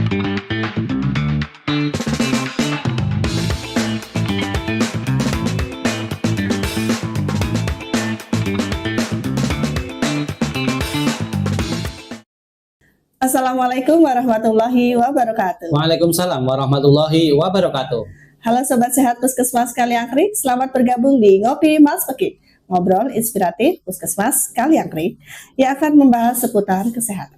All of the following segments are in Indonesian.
Assalamualaikum warahmatullahi wabarakatuh. Waalaikumsalam warahmatullahi wabarakatuh. Halo Sobat Sehat Puskesmas Kaliangkrik, selamat bergabung di Ngopi Mas Pekik, ngobrol inspiratif Puskesmas Kaliangkrik yang akan membahas seputar kesehatan.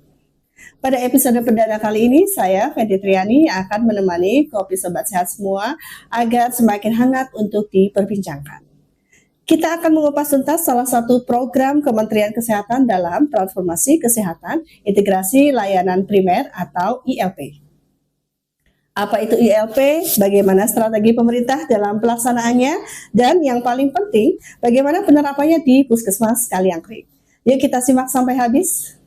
Pada episode perdana kali ini, saya Fendi Triani akan menemani Kopi Sobat Sehat semua agar semakin hangat untuk diperbincangkan. Kita akan mengupas tuntas salah satu program Kementerian Kesehatan dalam transformasi kesehatan integrasi layanan primer atau ILP. Apa itu ILP, bagaimana strategi pemerintah dalam pelaksanaannya, dan yang paling penting, bagaimana penerapannya di Puskesmas Kaliangkrik. Yuk kita simak sampai habis.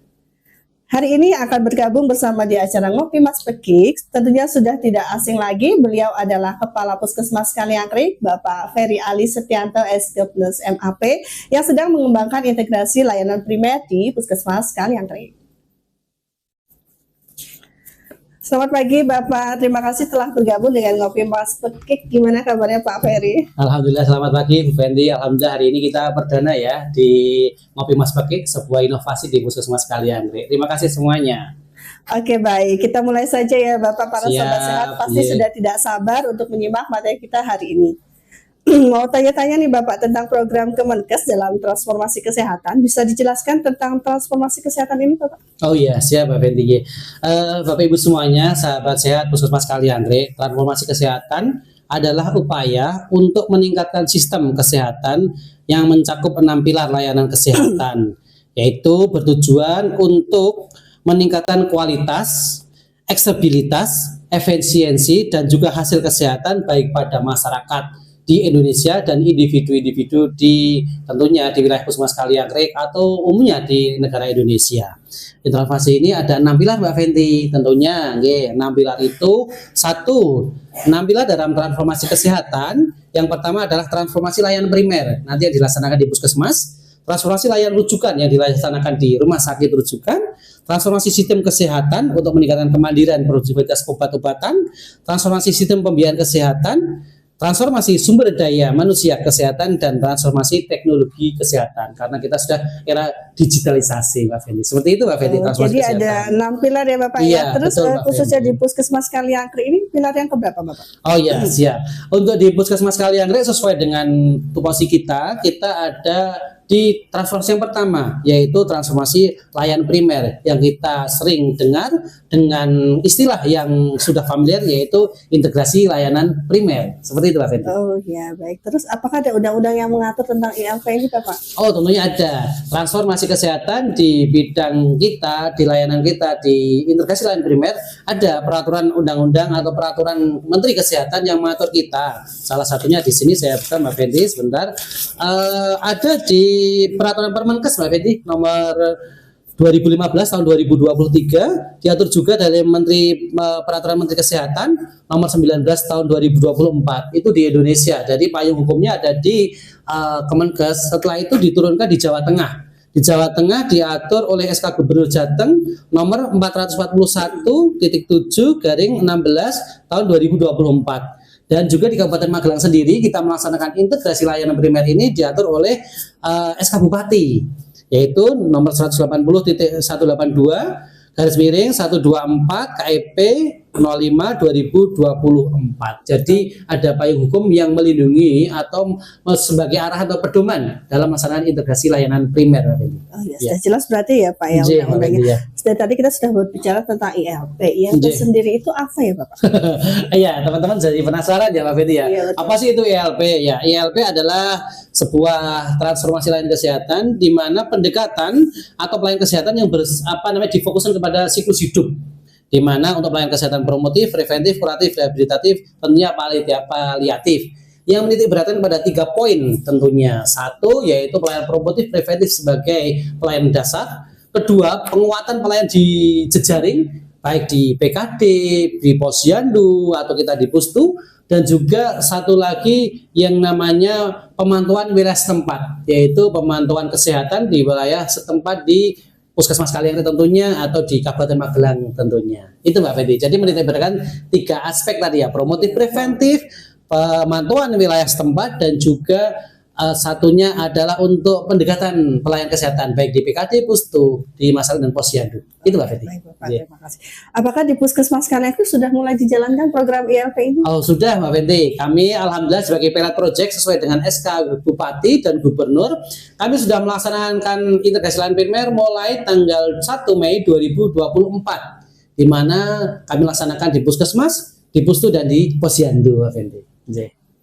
Hari ini akan bergabung bersama di acara Ngopi Mas Pekik, tentunya sudah tidak asing lagi, beliau adalah Kepala Puskesmas Kaliangkrik, Bapak Ferry Ali Setianto S.Plus MAP, yang sedang mengembangkan integrasi layanan primer di Puskesmas Kaliangkrik. Selamat pagi Bapak, terima kasih telah bergabung dengan Ngopi Mas Pekik. Gimana kabarnya Pak Ferry? Alhamdulillah, selamat pagi Bu Fendi. Alhamdulillah hari ini kita perdana ya di Ngopi Mas Pekik, sebuah inovasi di Puskesmas Kaliangkrik. Terima kasih semuanya. Oke, baik, kita mulai saja ya Bapak. Para sobat sehat pasti sudah tidak sabar untuk menyimak materi kita hari ini. Mau tanya-tanya nih Bapak tentang program Kemenkes dalam transformasi kesehatan. Bisa dijelaskan tentang transformasi kesehatan ini Bapak? Oh iya, siap Pak Fendi. Bapak Ibu semuanya, sahabat sehat Puskesmas Kaliangkrik, transformasi kesehatan adalah upaya untuk meningkatkan sistem kesehatan yang mencakup 6 pilar layanan kesehatan, yaitu bertujuan untuk meningkatkan kualitas, aksesibilitas, efisiensi, dan juga hasil kesehatan baik pada masyarakat di Indonesia dan individu-individu di tentunya di wilayah Puskesmas Kaliangkrik atau umumnya di negara Indonesia. Transformasi ini ada 6 pilar Mbak Fenty, tentunya 6 pilar itu 1, 6 pilar dalam transformasi kesehatan. Yang pertama adalah transformasi layanan primer, nanti yang dilaksanakan di Puskesmas. Transformasi layanan rujukan yang dilaksanakan di rumah sakit rujukan, transformasi sistem kesehatan untuk meningkatkan kemandirian produktivitas obat-obatan, transformasi sistem pembiayaan kesehatan, transformasi sumber daya manusia kesehatan, dan transformasi teknologi kesehatan, karena kita sudah era digitalisasi Mbak Fendi. Seperti itu Mbak Fendi. Jadi kesehatan ada 6 pilar ya Bapak ya. Terus betul, khususnya di Puskesmas Kaliangkrik ini pilar yang keberapa Bapak? Oh iya, siap. Untuk di Puskesmas Kaliangkrik sesuai dengan tupoksi kita ada di transformasi yang pertama, yaitu transformasi layanan primer yang kita sering dengar dengan istilah yang sudah familiar, yaitu integrasi layanan primer. Seperti itu Pak Fendi. Oh ya, baik. Terus apakah ada undang-undang yang mengatur tentang ILP ini Bapak? Oh, tentunya ada. Transformasi kesehatan di bidang kita, di layanan kita, di integrasi layanan primer, ada peraturan undang-undang atau peraturan Menteri Kesehatan yang mengatur kita. Salah satunya di sini saya buka Mbak Fendi sebentar. Ada di peraturan Permenkes Mbak Fendi nomor 2015 tahun 2023, diatur juga dari peraturan Menteri Kesehatan nomor 19 tahun 2024, itu di Indonesia. Jadi payung hukumnya ada di Kemenkes. Setelah itu diturunkan di Jawa Tengah. Di Jawa Tengah diatur oleh SK Gubernur Jateng nomor 441.7/16 tahun 2024. Dan juga di Kabupaten Magelang sendiri kita melaksanakan integrasi layanan primer ini diatur oleh SK Bupati, yaitu nomor 180/182/124 KEP 05/2024. Jadi ada payung hukum yang melindungi atau sebagai arah atau pedoman dalam melaksanakan integrasi layanan primer. Oh ya, sudah jelas berarti ya Pak ya undang-undangnya. Tadi kita sudah berbicara tentang ILP. ILP sendiri itu apa ya Bapak? Iya, teman-teman jadi penasaran ya Pak Fendi ya. Apa sih itu ILP? Ya, ILP adalah sebuah transformasi layanan kesehatan di mana pendekatan atau pelayanan kesehatan yang difokuskan kepada siklus hidup, di mana untuk pelayanan kesehatan promotif, preventif, kuratif, rehabilitatif, tentunya paliatif, yang menitik beratkan pada 3 poin tentunya. 1, yaitu pelayanan promotif preventif sebagai pelayanan dasar. 2, penguatan pelayanan di jejaring, baik di PKD, di posyandu, atau kita di pustu. Dan juga satu lagi yang namanya pemantauan wilayah setempat, yaitu pemantauan kesehatan di wilayah setempat di Puskesmas Kaliangre tentunya atau di Kabupaten Magelang tentunya. Itu Mbak Fendi. Jadi menitikberatkan 3 aspek tadi ya, promotif preventif, pemantauan wilayah setempat, dan juga satunya adalah untuk pendekatan pelayanan kesehatan baik di PKD, Pustu, di Masalah dan Posyandu. Itu Mbak Fendi. Baik, Bapak, terima kasih. Apakah di Puskesmas Kaliangre sudah mulai dijalankan program ILP ini? Oh sudah Mbak Fendi, kami alhamdulillah sebagai pilot project sesuai dengan SK Bupati dan Gubernur, kami sudah melaksanakan integrasi layanan primer mulai tanggal 1 Mei 2024, di mana kami laksanakan di Puskesmas, di Pustu, dan di Posyandu Mbak Fendi.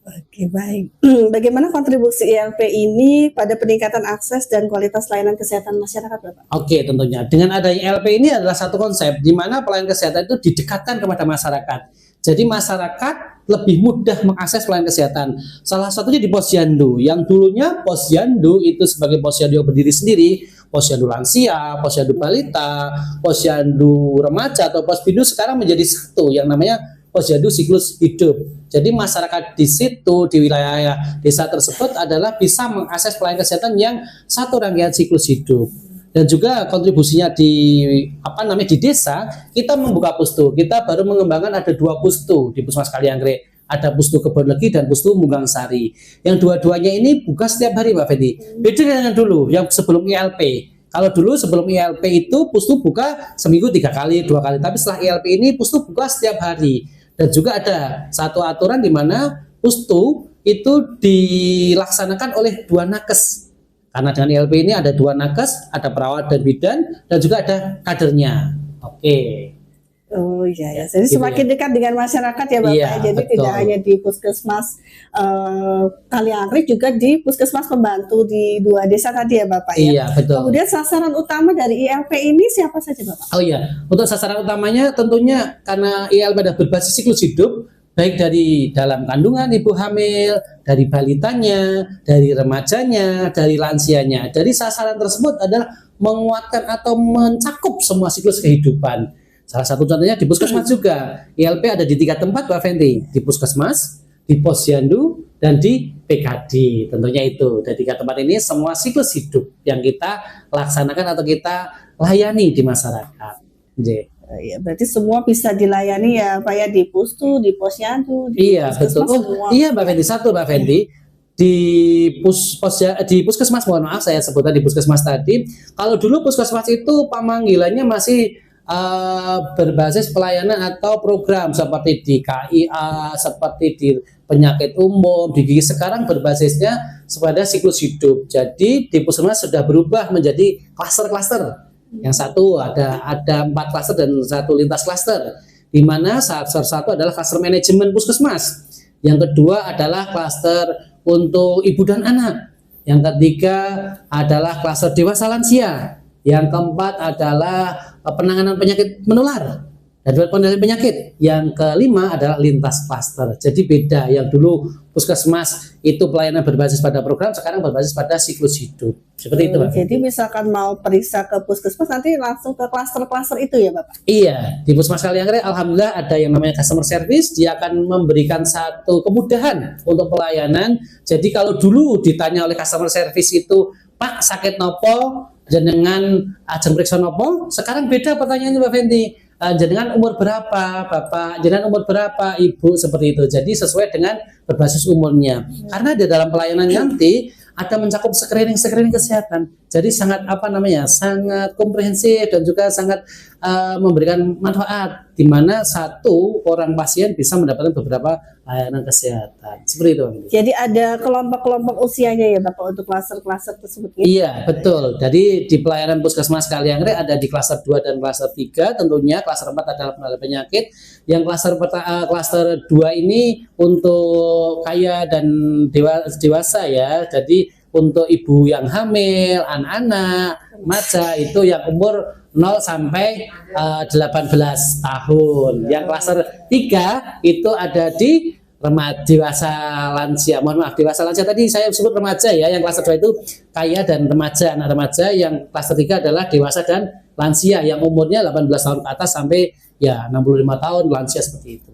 Oke, baik. Bagaimana kontribusi ILP ini pada peningkatan akses dan kualitas layanan kesehatan masyarakat, Bapak? Oke, tentunya. Dengan adanya ILP ini adalah satu konsep di mana pelayanan kesehatan itu didekatkan kepada masyarakat. Jadi masyarakat lebih mudah mengakses pelayanan kesehatan. Salah satunya di Posyandu, yang dulunya Posyandu itu sebagai Posyandu yang berdiri sendiri, Posyandu lansia, Posyandu balita, Posyandu remaja atau Pospindu, sekarang menjadi satu yang namanya Posyandu siklus hidup. Jadi masyarakat di situ, di wilayah desa tersebut adalah bisa mengakses pelayanan kesehatan yang satu rangkaian siklus hidup. Dan juga kontribusinya di desa, kita membuka pustu. Kita baru mengembangkan ada 2 pustu di Puskesmas Kaliangre. Ada Pustu Kebonlegi dan Pustu Munggang Sari. Yang dua-duanya ini buka setiap hari Mbak Fendi. Beda dengan dulu yang sebelum ILP. Kalau dulu sebelum ILP itu pustu buka seminggu 3 kali, 2 kali. Tapi setelah ILP ini pustu buka setiap hari. Dan juga ada satu aturan di mana pustu itu dilaksanakan oleh 2 nakes. Karena dengan ILP ini ada 2 nakes, ada perawat dan bidan, dan juga ada kadernya. Oke. Oh iya ya, jadi Gitu semakin ya. dekat dengan masyarakat ya Bapak. Iya, Jadi betul. tidak hanya di Puskesmas Kaliangre, juga di Puskesmas Pembantu di 2 desa tadi ya Bapak ya. Iya, betul. Kemudian sasaran utama dari ILP ini siapa saja Bapak? Oh iya, untuk sasaran utamanya tentunya karena ILP pada berbasis siklus hidup, baik dari dalam kandungan ibu hamil, dari balitanya, dari remajanya, dari lansianya. Dari sasaran tersebut adalah menguatkan atau mencakup semua siklus kehidupan. Salah satu contohnya di Puskesmas juga. ILP ada di 3 tempat Pak Fendi, di Puskesmas, di Posyandu, dan di PKD. Tentunya itu. Dari 3 tempat ini semua siklus hidup yang kita laksanakan atau kita layani di masyarakat. Iya, berarti semua bisa dilayani ya Pak ya, di Pustu, di Posyandu, di Iya, betul. Puskesmas semua. Iya Mbak Fendi, satu Mbak Fendi. Di Puskesmas, mohon maaf saya sebutkan di Puskesmas tadi. Kalau dulu Puskesmas itu pemanggilannya masih berbasis pelayanan atau program seperti di KIA, seperti di penyakit umum, di gigi. Sekarang berbasisnya pada siklus hidup. Jadi di Puskesmas sudah berubah menjadi klaster-klaster. Yang satu ada 4 klaster dan 1 lintas klaster. Di mana klaster 1 adalah klaster manajemen Puskesmas. Yang kedua adalah klaster untuk ibu dan anak. Yang ketiga adalah klaster dewasa lansia. Yang keempat adalah penanganan penyakit menular dan pengendalian penyakit. Yang kelima adalah lintas klaster. Jadi beda, yang dulu Puskesmas itu pelayanan berbasis pada program, sekarang berbasis pada siklus hidup. Seperti itu, Pak. Jadi misalkan mau periksa ke Puskesmas nanti langsung ke klaster-klaster itu ya Bapak? Iya, di Puskesmas Kaliangre alhamdulillah ada yang namanya customer service. Dia akan memberikan satu kemudahan untuk pelayanan. Jadi kalau dulu ditanya oleh customer service itu, Pak sakit nopo, jenengan ajeng periksa nopo, sekarang beda pertanyaannya Mbak Fendi. Jenengan umur berapa, Bapak? Jenengan umur berapa, Ibu? Seperti itu. Jadi sesuai dengan berbasis umurnya. Karena di dalam pelayanan nanti ada mencakup screening kesehatan. Jadi sangat sangat komprehensif dan juga sangat memberikan manfaat, di mana satu orang pasien bisa mendapatkan beberapa layanan kesehatan. Seperti itu. Jadi ada kelompok-kelompok usianya ya Bapak untuk klaster-klaster tersebut ya? Iya, betul. Jadi di pelayanan Puskesmas Kaliangre ada di klaster 2 dan klaster 3 tentunya. Klaster 4 adalah pengendalian penyakit. Yang klaster 2 ini untuk kaya dan dewasa ya. Jadi untuk ibu yang hamil, anak-anak, remaja itu yang umur 0 sampai 18 tahun. Yang klaster 3 itu ada di remaja, dewasa lansia. Mohon maaf, dewasa lansia tadi saya sebut remaja ya. Yang klaster 2 itu kaya dan remaja, anak remaja. Yang klaster 3 adalah dewasa dan lansia yang umurnya 18 tahun ke atas sampai ya 65 tahun lansia seperti itu.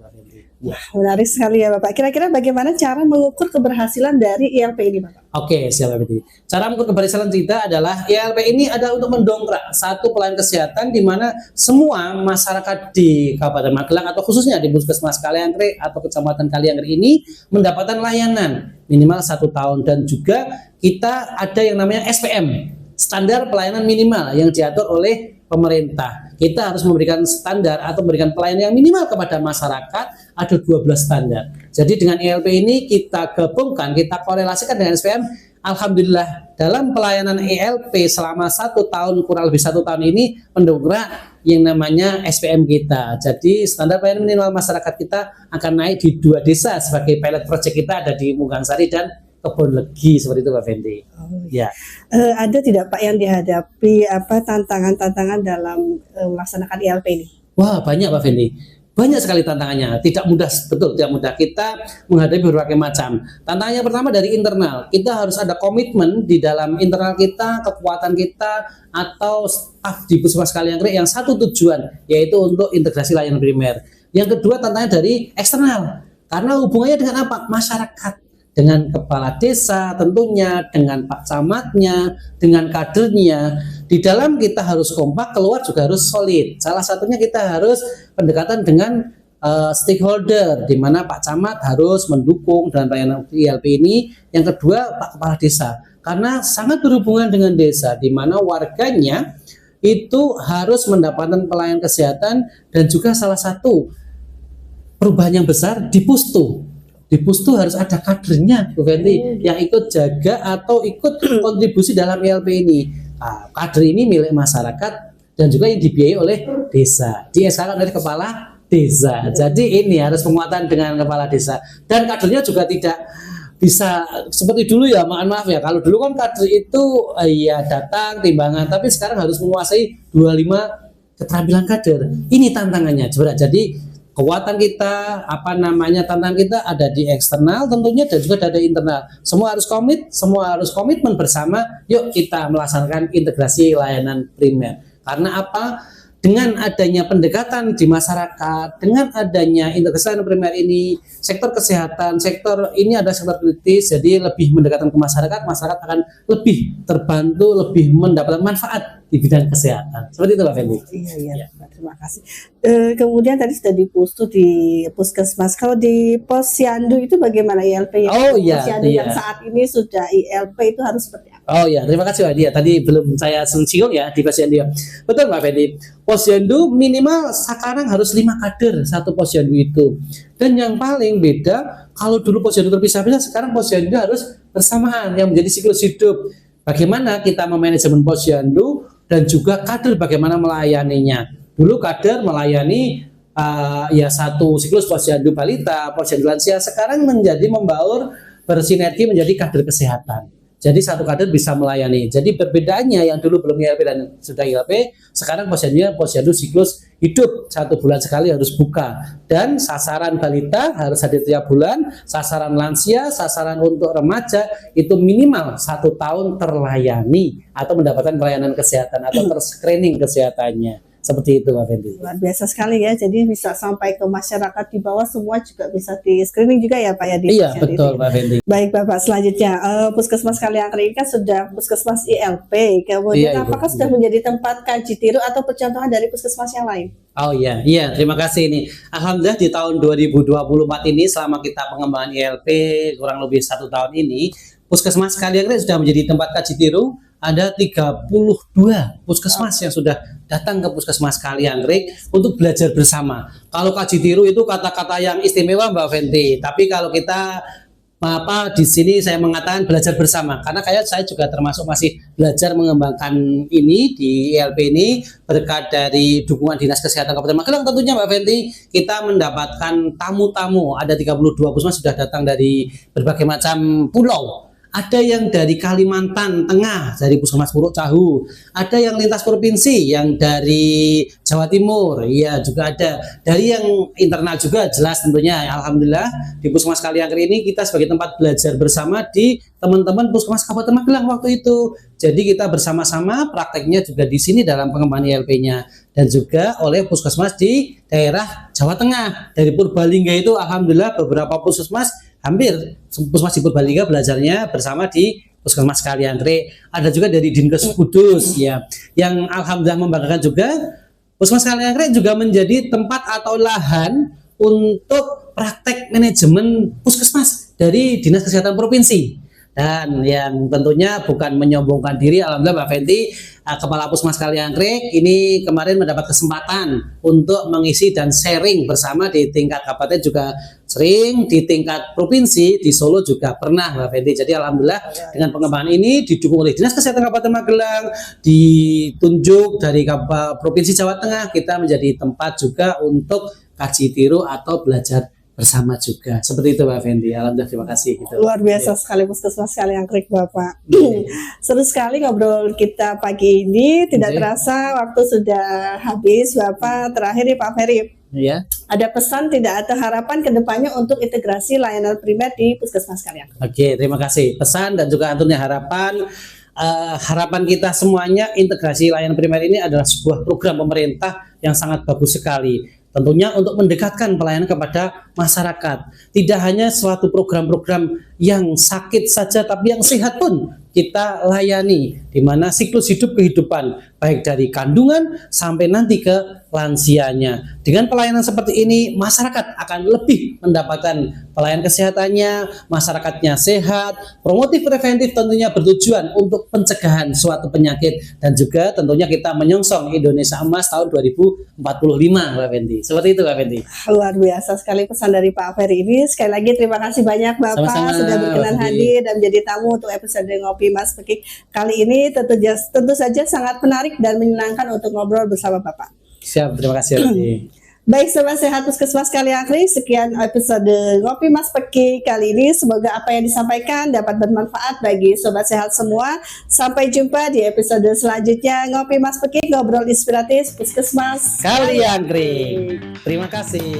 Menarik sekali ya Bapak. Kira-kira bagaimana cara mengukur keberhasilan dari ILP ini Bapak? Oke, siap Betty. Cara mengukur keberhasilan kita adalah ILP ini adalah untuk mendongkrak satu pelayanan kesehatan di mana semua masyarakat di Kabupaten Magelang atau khususnya di Puskesmas Kaliangkrik atau Kecamatan Kaliangkrik ini mendapatkan layanan minimal 1 tahun, dan juga kita ada yang namanya SPM, standar pelayanan minimal yang diatur oleh pemerintah. Kita harus memberikan standar atau memberikan pelayanan yang minimal kepada masyarakat, ada 12 standar. Jadi dengan ILP ini kita gabungkan, kita korelasikan dengan SPM. Alhamdulillah dalam pelayanan ILP selama 1 tahun, kurang lebih 1 tahun ini mendongkrak yang namanya SPM kita. Jadi standar pelayanan minimal masyarakat kita akan naik di 2 desa sebagai pilot project kita, ada di Munggangsari dan Kebon Legi, seperti itu Pak Fendi. Ya. Ada tidak Pak yang dihadapi tantangan-tantangan dalam melaksanakan ILP ini? Wah, banyak Pak Fendi. Banyak sekali tantangannya. Tidak mudah, betul, tidak mudah. Kita menghadapi berbagai macam. Tantangannya pertama dari internal. Kita harus ada komitmen di dalam internal kita, kekuatan kita atau staf di Puskesmas Kaliangkrik yang satu tujuan, yaitu untuk integrasi layanan primer. Yang kedua tantangannya dari eksternal. Karena hubungannya dengan apa? Masyarakat. Dengan kepala desa tentunya, dengan Pak Camatnya, dengan kadernya. Di dalam kita harus kompak, keluar juga harus solid. Salah satunya kita harus pendekatan dengan stakeholder, di mana Pak Camat harus mendukung dalam pelayanan ILP ini. Yang kedua Pak Kepala Desa, karena sangat berhubungan dengan desa, di mana warganya itu harus mendapatkan pelayanan kesehatan, dan juga salah satu perubahan yang besar di Pustu. Di Pustu harus ada kadernya, Bu Fenty, yang ikut jaga atau ikut kontribusi dalam ILP ini. Nah, kader ini milik masyarakat dan juga yang dibiayai oleh desa, diesakan oleh kepala desa. Jadi ini harus penguatan dengan kepala desa, dan kadernya juga tidak bisa seperti dulu ya, maaf ya. Kalau dulu kan kader itu ya datang timbangan, tapi sekarang harus menguasai 25 keterampilan kader. Ini tantangannya. Jadi kekuatan kita, tantangan kita ada di eksternal tentunya, dan juga ada di internal. Semua harus komitmen bersama. Yuk kita melaksanakan integrasi layanan primer. Karena apa? Dengan adanya pendekatan di masyarakat, dengan adanya integrasi layanan primer ini, sektor kesehatan, sektor ini ada sektor kritis, jadi lebih mendekatkan ke masyarakat, masyarakat akan lebih terbantu, lebih mendapatkan manfaat di bidang kesehatan. Seperti itu Pak Fendi. Iya. Terima kasih. Kemudian tadi sudah di Pustu, di Puskesmas. Kalau di Posyandu itu bagaimana ILP-nya? Oh iya. Posyandu yang saat ini sudah ILP itu harus seperti apa? Oh ya, terima kasih Pak Dia. Tadi belum saya singgung ya di Posyandu. Betul Pak Fendi. Posyandu minimal sekarang harus 5 kader satu Posyandu itu. Dan yang paling beda, kalau dulu Posyandu terpisah-pisah, sekarang Posyandu harus bersamaan yang menjadi siklus hidup. Bagaimana kita memanajemen Posyandu dan juga kader bagaimana melayaninya. Dulu kader melayani satu siklus Posyandu balita, Posyandu lansia, sekarang menjadi membaur bersinergi menjadi kader kesehatan. Jadi satu kader bisa melayani. Jadi perbedaannya yang dulu belum ILP dan sudah ILP, sekarang Posyandu siklus hidup 1 bulan sekali harus buka. Dan sasaran balita harus hadir tiap bulan, sasaran lansia, sasaran untuk remaja itu minimal 1 tahun terlayani atau mendapatkan pelayanan kesehatan atau terscreening kesehatannya. Seperti itu Pak Fendi. Luar biasa sekali ya, jadi bisa sampai ke masyarakat di bawah, semua juga bisa di screening juga ya Pak ya? Iya betul Pak Fendi. Baik Bapak, selanjutnya Puskesmas Kaliangkrik kan sudah Puskesmas ILP, kemudian apakah sudah menjadi tempat kaji tiru atau percontohan dari puskesmas yang lain? Oh iya, terima kasih ini. Alhamdulillah di tahun 2024 ini selama kita pengembangan ILP kurang lebih 1 tahun ini, Puskesmas Kaliangkrik sudah menjadi tempat kaji tiru. Ada 32 puskesmas yang sudah datang ke Puskesmas Kaliangkrik untuk belajar bersama. Kalau kaji tiru itu kata-kata yang istimewa Mbak Fenty, tapi kalau kita di sini saya mengatakan belajar bersama, karena saya juga termasuk masih belajar mengembangkan ini di ILP ini berkat dari dukungan Dinas Kesehatan Kabupaten Magelang. Tentunya Mbak Fenty, kita mendapatkan tamu-tamu, ada 32 puskesmas sudah datang dari berbagai macam pulau. ada yang dari Kalimantan Tengah, dari Puskesmas Puruk Cahu, ada yang lintas provinsi, yang dari Jawa Timur, ya juga ada dari yang internal juga jelas tentunya. Alhamdulillah di Puskesmas Kaliangkri ini kita sebagai tempat belajar bersama di teman-teman Puskesmas Kabupaten Magelang waktu itu. Jadi kita bersama-sama prakteknya juga di sini dalam pengembangan ILP-nya dan juga oleh puskesmas di daerah Jawa Tengah. Dari Purbalingga itu alhamdulillah beberapa puskesmas hampir puskesmas di Purbalingga belajarnya bersama di Puskesmas Kaliangkri. Ada juga dari Dinkes Kudus ya, yang alhamdulillah membanggakan juga. Puskesmas Kaliangkri juga menjadi tempat atau lahan untuk praktek manajemen puskesmas dari Dinas Kesehatan Provinsi. Dan yang tentunya bukan menyombongkan diri, alhamdulillah Mbak Fenty, Kepala Puskesmas Kaliangkri ini kemarin mendapat kesempatan untuk mengisi dan sharing bersama di tingkat kabupaten juga sering, di tingkat provinsi di Solo juga pernah Mbak Fenty. Jadi alhamdulillah dengan pengembangan ini didukung oleh Dinas Kesehatan Kabupaten Magelang, ditunjuk dari Provinsi Jawa Tengah, kita menjadi tempat juga untuk kaji tiru atau belajar bersama juga. Seperti itu Mbak Fenty. Alhamdulillah, terima kasih gitu. Luar biasa sekali Puskesmas Kaliangkri Bapak. Seru sekali ngobrol kita pagi ini. Tidak terasa waktu sudah habis Bapak. Terakhir nih Pak Ferry, Ya. ada pesan tidak atau harapan kedepannya untuk integrasi layanan primer di Puskesmas Kaliangkri? Oke, terima kasih. Pesan dan juga tentunya harapan. Harapan kita semuanya, integrasi layanan primer ini adalah sebuah program pemerintah yang sangat bagus sekali. Tentunya untuk mendekatkan pelayanan kepada masyarakat. Tidak hanya suatu program-program yang sakit saja, tapi yang sehat pun kita layani, di mana siklus hidup kehidupan baik dari kandungan sampai nanti ke lansianya. Dengan pelayanan seperti ini, masyarakat akan lebih mendapatkan pelayanan kesehatannya, masyarakatnya sehat, promotif preventif tentunya bertujuan untuk pencegahan suatu penyakit, dan juga tentunya kita menyongsong Indonesia Emas tahun 2045, Mbak Fenty. Seperti itu, Mbak Fenty. Luar biasa sekali pesan dari Pak Ferry ini. Sekali lagi terima kasih banyak Bapak Sama-sama, sudah berkenan Mbak Fenty. hadir dan menjadi tamu untuk episode Ngopi Mas Pekik kali ini. Tentu saja sangat menarik dan menyenangkan untuk ngobrol bersama Bapak. Siap, terima kasih. Mbak Fenty. Baik Sobat Sehat Puskesmas Kaliangkri, sekian episode Ngopi Mas Pekik kali ini. Semoga apa yang disampaikan dapat bermanfaat bagi Sobat Sehat semua. Sampai jumpa di episode selanjutnya Ngopi Mas Pekik, ngobrol inspiratif Puskesmas Kaliangkri. Terima kasih.